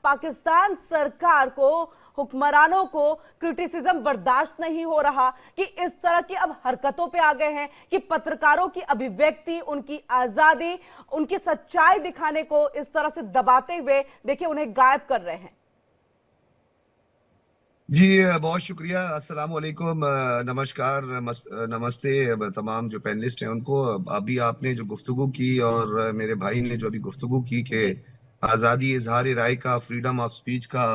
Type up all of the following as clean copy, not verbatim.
पाकिस्तान सरकार को, हुक्मरानों को क्रिटिसिज्म बर्दाश्त नहीं हो रहा कि इस तरह की अब हरकतों पे आ गए हैं कि पत्रकारों की अभिव्यक्ति, उनकी आजादी, उनकी सच्चाई दिखाने को इस तरह से दबाते हुए देखिए उन्हें गायब कर रहे हैं। जी बहुत शुक्रिया। अस्सलाम वालेकुम, नमस्कार, नमस्ते तमाम जो पैनलिस्ट हैं उनको। अभी आपने जो गुफ्तगू की और मेरे भाई ने जो अभी गुफ्तगू की कि आज़ादी इजहार राय का, फ्रीडम ऑफ स्पीच का,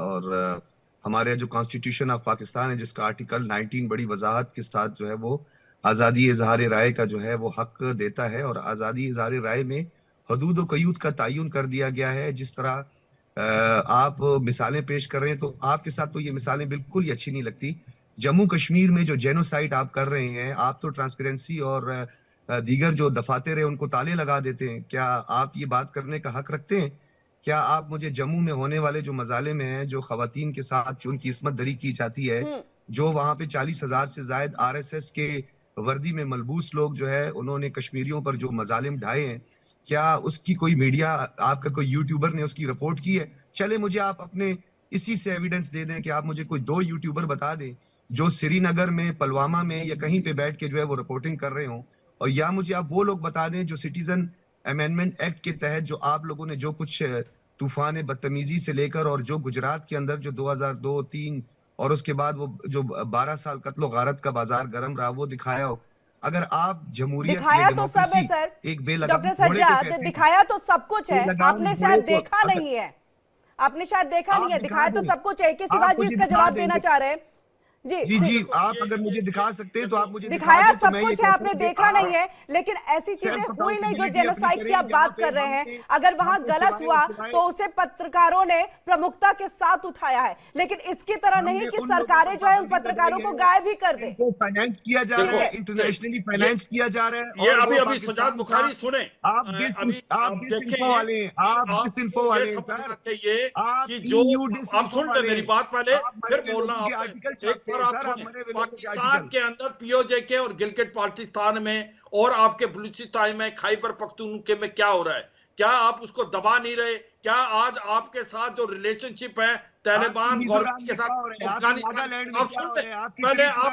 और हमारे जो कॉन्स्टिट्यूशन ऑफ पाकिस्तान है जिसका आर्टिकल 19 बड़ी वजाहत के साथ जो है वो आज़ादी इजहार राय का जो है वो हक देता है, और आज़ादी इजहार राय में हदूद व क़यूद का तयन कर दिया गया है। जिस तरह आप मिसालें पेश कर रहे हैं तो आपके साथ तो ये मिसालें बिल्कुल ही अच्छी नहीं लगती। जम्मू कश्मीर में जो जेनोसाइड आप कर रहे हैं, आप तो ट्रांसपेरेंसी और दीगर जो दफातर है उनको ताले लगा देते हैं। क्या आप ये बात करने का हक रखते हैं? क्या आप मुझे जम्मू में होने वाले जो मजाले में हैं, जो खवातीन के साथ जो उनकी इस्मत दरी की जाती है, जो वहां पे 40,000 से जायद RSS के वर्दी में मलबूस लोग जो है उन्होंने कश्मीरियों पर जो मजालिम ढाए हैं, क्या उसकी कोई मीडिया, आपका कोई यूट्यूबर ने उसकी रिपोर्ट की है? चले मुझे आप अपने इसी से एविडेंस दे दें कि आप मुझे कोई 2 यूट्यूबर बता दें जो श्रीनगर में, पुलवामा में या कहीं पे बैठ के जो है वो रिपोर्टिंग कर रहे हों, और या मुझे आप वो लोग बता दें जो सिटीजन अमेंडमेंट एक्ट के तहत जो आप लोगों ने जो कुछ तूफान बदतमीजी से लेकर, और जो गुजरात के अंदर जो 2002-3 और उसके बाद वो जो 12 साल कत्लो गारत का बाजार गर्म रहा वो दिखाया हो। अगर आप जमहूरियत दिखाया तो सब है सर, एक बेलगाम डॉक्टर सज्जाद, दिखाया तो सब कुछ है, आपने शायद देखा नहीं है, आपने शायद देखा नहीं है। दिखाया तो सब कुछ है कि शिवाजी इसका जवाब देना चाह रहे हैं। जी, आप अगर मुझे दिखा सकते हैं तो आप मुझे दिखाया सब कुछ है, आपने देखा नहीं है, लेकिन ऐसी चीजें हुई नहीं जो जेनोसाइड की आप बात कर रहे हैं। अगर वहां गलत हुआ तो उसे पत्रकारों ने प्रमुखता के साथ उठाया है, लेकिन इसकी तरह नहीं कि सरकारें जो है उन पत्रकारों को गायब ही कर दे। फाइनेंस किया जा रहा है, इंटरनेशनली फाइनेंस किया जा रहा है। ये अभी सज्जाद बुखारी सुने, आप डिसइंफो वाले, आप डिसइंफो वाले, कि जो आप सुन ले मेरी बात पहले, फिर बोलना। आप पाकिस्तान के अंदर पीओजे और गिलगित बाल्टिस्तान में और आपके बलूचिस्तान में, खैबर पख्तूनख्वा में क्या हो रहा है? क्या आप उसको दबा नहीं रहे? क्या आज आपके साथ जो रिलेशनशिप है तालिबान गवर्नमेंट के साथ अफगानिस्तान, आप सुन ले, पहले आप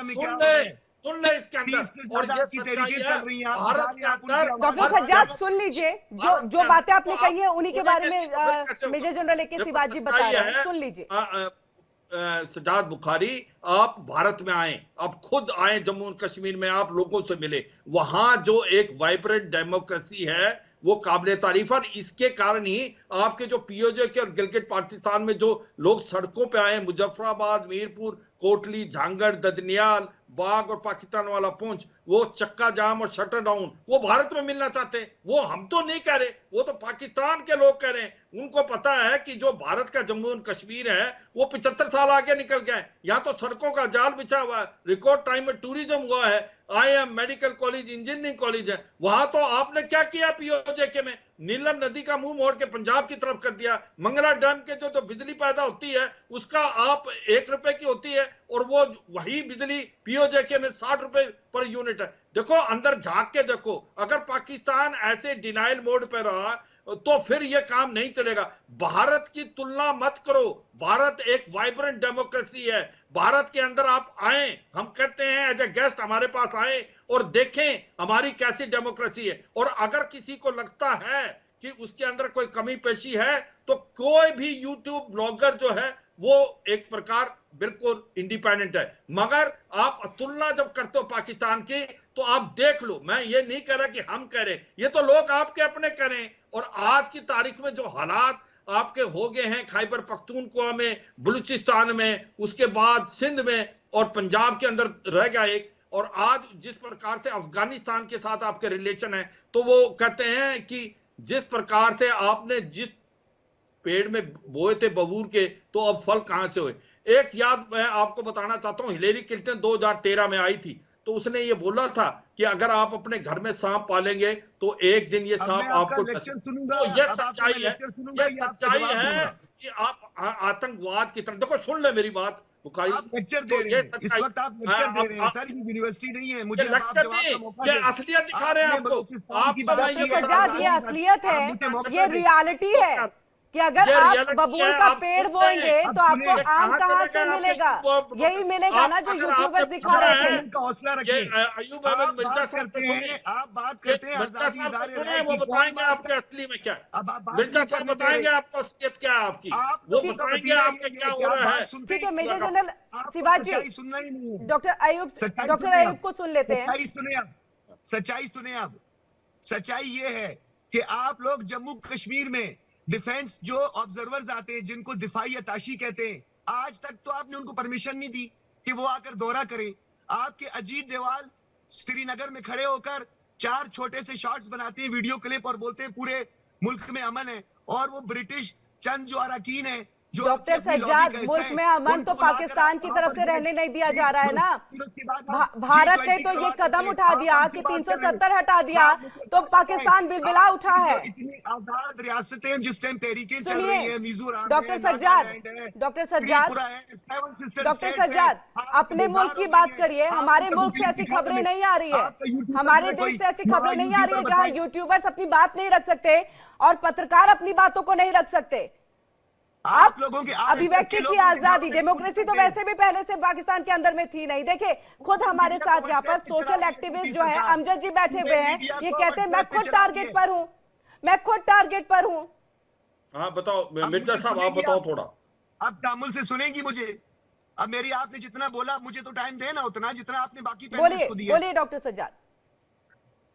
सुन ले इसके अंदर, और ये सच्चाई है भारत के अंदर। डॉक्टर सज्जाद सुन लीजिए, जो बातें आपने कही है उन्हीं के बारे में मेजर जनरल AK शिवाजी बता रहे हैं, सुन लीजिए। सज्जाद बुखारी, आप भारत में आए, आप खुद आए जम्मू और कश्मीर में, आप लोगों से मिले। वहां जो एक वाइब्रेंट डेमोक्रेसी है वो काबिल तारीफ, और इसके कारण ही आपके जो पीओजे के और गिलगित बाल्टिस्तान में जो लोग सड़कों पे आए, मुजफ्फराबाद, मीरपुर, कोटली, झांगड़, ददनियाल, बाग और पाकिस्तान वाला पहुंच, वो चक्का जाम और शटर डाउन, वो भारत में मिलना चाहते हैं। वो हम तो नहीं कह रहे, वो तो पाकिस्तान के लोग कह रहे हैं। उनको पता है कि जो भारत का जम्मू और कश्मीर है वो 75 साल आगे निकल गया है। यहाँ तो सड़कों का जाल बिछा हुआ है, रिकॉर्ड टाइम में टूरिज्म हुआ है, IIM medical college, engineering college है। वहां तो आपने क्या किया पीओजे के में? नीलम नदी का मुंह मोड़ के पंजाब की तरफ कर दिया। मंगला डैम के जो बिजली पैदा होती है उसका आप 1 रुपए की होती है, और वो वही बिजली पीओजे के में 60 रुपए पर यूनिट है। देखो अंदर झांक के देखो, अगर पाकिस्तान ऐसे डिनाइल मोड पे रहा तो फिर ये काम नहीं चलेगा। भारत की तुलना मत करो, भारत एक वाइब्रेंट डेमोक्रेसी है। भारत के अंदर आप आए, हम कहते हैं एज ए गेस्ट हमारे पास आए और देखें हमारी कैसी डेमोक्रेसी है। और अगर किसी को लगता है कि उसके अंदर कोई कमी पेशी है तो कोई भी यूट्यूब ब्लॉगर जो है वो एक प्रकार बिल्कुल इंडिपेंडेंट है। मगर आप तुलना जब करते हो पाकिस्तान की तो आप देख लो, मैं ये नहीं कह रहा कि हम कह रहे, ये तो लोग आपके अपने करें। और आज की तारीख में जो हालात आपके हो गए हैं खैबर पख्तूनख्वा में, बलूचिस्तान में, उसके बाद सिंध में और पंजाब के अंदर रह गया एक, और आज जिस प्रकार से अफगानिस्तान के साथ आपके रिलेशन है, तो वो कहते हैं कि जिस प्रकार से आपने जिस पेड़ में बोए थे बबूर के, तो अब फल कहां से हुए। एक याद मैं आपको बताना चाहता हूं, हिलेरी क्लिंटन 2013 में आई थी तो उसने ये बोला था कि अगर आप अपने घर में सांप पालेंगे तो एक दिन ये सांप आपको, तो ये सच्चाई है, ये सच्चाई है कि आप आतंकवाद की तरफ देखो। सुन ले मेरी बात बुखारी, लेक्चर दे रहे हैं इस वक्त, आप लेक्चर दे रहे हैं सर, ये यूनिवर्सिटी नहीं है। मुझे लेक्चर नहीं, ये असलियत दिखा रहे हैं आपको। ये असलियत है, ये रियलिटी है कि अगर ये आप reality बबूल है, का आप पेड़ खुद बोएंगे नहीं। तो आपको सुनिए, आम कहाँ कहाँ चले से गए आपने मिलेगा? क्यों- यही मिलेगा ना जो अगर यूट्यूबर्स आपने दिखा पूछा रहे है, थे। का हौसला ये रखिए। अयूब अहमद आप मिर्जा बात साहब करते से सुनिए, हैं, आप बात ये करते हैं मिर्जा आजादी साहब इज़हार को सुने, राय वो की, कौन बताएंगे बात आपके असली में क्या है। अब आप बात मिर्जा नहीं साहब करने दे बताएंगे रहे। आपको असलियत क्या है आपकी, आप वो लोगों का बताएंगे वतीरा आपके ये क्या है हो कि आप रहा बात है। सुनते ठीक है ही मेजर नहीं। जनरल आपको शिवाजी, सच्चाई सुनना ही नहीं है। डॉक्टर अयूब, सच्चाई डॉक्टर सुनिए अयूब आप। को सुन लेते हैं। सच्चाई सुनिए आप। सच्चाई सुनिए आप। सच्चाई ये है कि आप लोग जम्मू कश्मीर में डिफेंस जो ऑब्जर्वर्स आते हैं, जिनको दिफाई अताशी कहते हैं, आज तक तो आपने उनको परमिशन नहीं दी कि वो आकर दौरा करें। आपके अजीत डोभाल श्रीनगर में खड़े होकर 4 छोटे से शॉट्स बनाते हैं, वीडियो क्लिप, और बोलते हैं पूरे मुल्क में अमन है। और वो ब्रिटिश चंद जो अरकान है, जो आपकी डॉक्टर अपनी लॉबी सज्जाद, का हिस्सा मुल्क है, में अमन उनको तो लाकर पाकिस्तान आप की वहां तरफ पर से रहने नहीं दिया जा रहा है ना। फिर उसके बाद आप भारत ने G20 तो ये करवा कदम देंगे। उठा आप दिया हमसे कि बात कर रहे हैं। 370 हटा दिया आप मुझे तो बताएं, पाकिस्तान बिलबिला उठा आपकी है। जो इतनी आजाद रियासतें जिस टाइम तहरीकें चल सुनिए, रही है, मिजोरम डॉक्टर है, सज्जाद, नागालैंड है, डॉक्टर सज्जाद, त्रिपुरा है, 7 सिस्टर डॉक्टर स्टेट्स हैं, सज्जाद, आप अपने मुल्क बेजार की हो बात गई हैं। करिए। आप हमारे कभी मुल्क से ऐसी दिखा खबरें दें। नहीं आ रही है। आपका यूट्यूब हमारे पर देश कोई से ऐसी खबरें नहीं आ रही है जहां बताएं। यूट्यूबर्स अपनी बात नहीं रख सकते और पत्रकार अपनी बातों को नहीं रख सकते। आप लोगों के अभिव्यक्ति की आजादी, डेमोक्रेसी तो वैसे भी पहले से पाकिस्तान के अंदर में थी नहीं। देखिए, खुद हमारे साथ यहाँ पर सोशल एक्टिविस्ट जो है अमजद जी बैठे हुए हैं, ये कहते हैं मैं खुद टारगेट पर हूँ, मैं खुद टारगेट पर हूँ। हाँ बताओ मिर्जा साहब, आप बताओ थोड़ा। आप तामुल से सुनेंगी मुझे। अब मेरी आपने जितना बोला, मुझे तो टाइम देना उतना जितना आपने बाकी पैनलिस्ट बोलिए को दिया। बोलिए डॉक्टर सज्जाद।